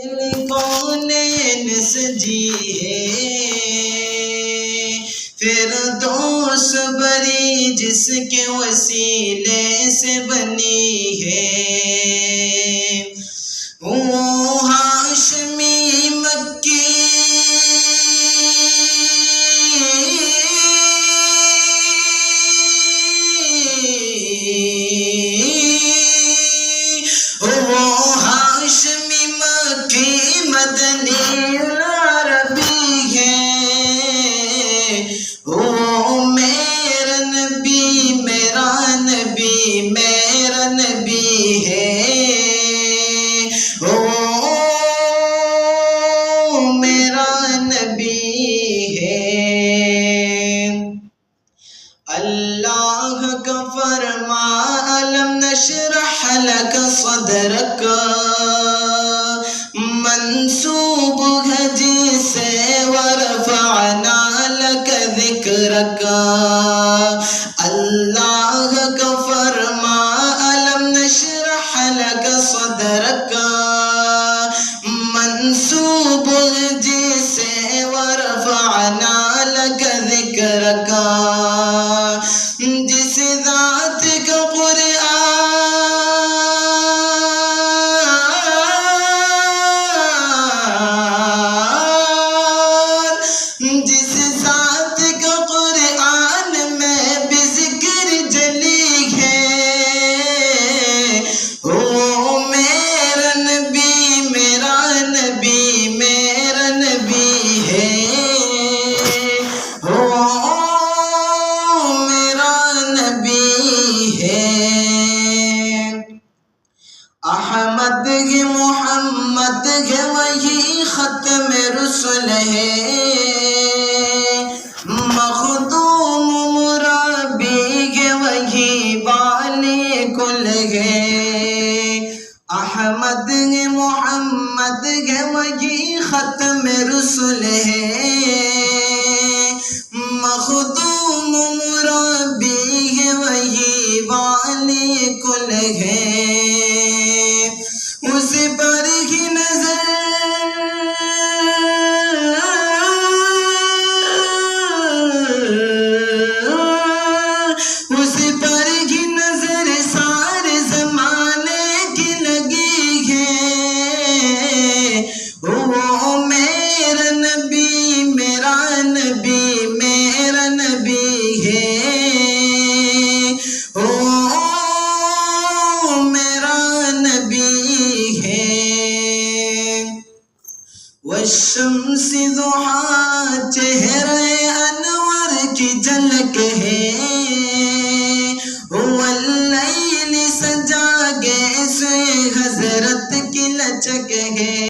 کونین سجی ہے فردوس بری جس کے وسیلے سے بنی ہے وہ ہاشمی مکی مدنی عربی ہے وہ میرا نبی میرا نبی میرا نبی ہے وہ میرا نبی ہے اللہ کا فرما الم نشرح لك صدرك منسوب ہے جسے ورفعنا لك ذکرک اللہ کا فرما الم نشرح لك صدرک منسوب ہے جسے ورفعنا لك ذکرک جس ذات کا جس ذات کا قرآن میں بھی ذکر جلی ہے وہ میرا نبی میرا نبی میرا نبی ہے وہ میرا نبی ہے احمد ہے محمد ہے وہی ختم رسل ہے مخدوم مرابی ہے وہی بالی کل ہے احمد ہے محمد ہے وہی ختم رسل ہے مخدوم مرابی ہے وہی بالی کل ہے اس پر ہی نظر اس پر ہی نظر سارے زمانے کی لگی ہے وہ میرا نبی میرا نبی میرا نبی ہے وہ میرا نبی ہے والشمس ضحا چہرے انور کی جھلک ہے واللیل سجا گے سوئے حضرت کی لچک ہے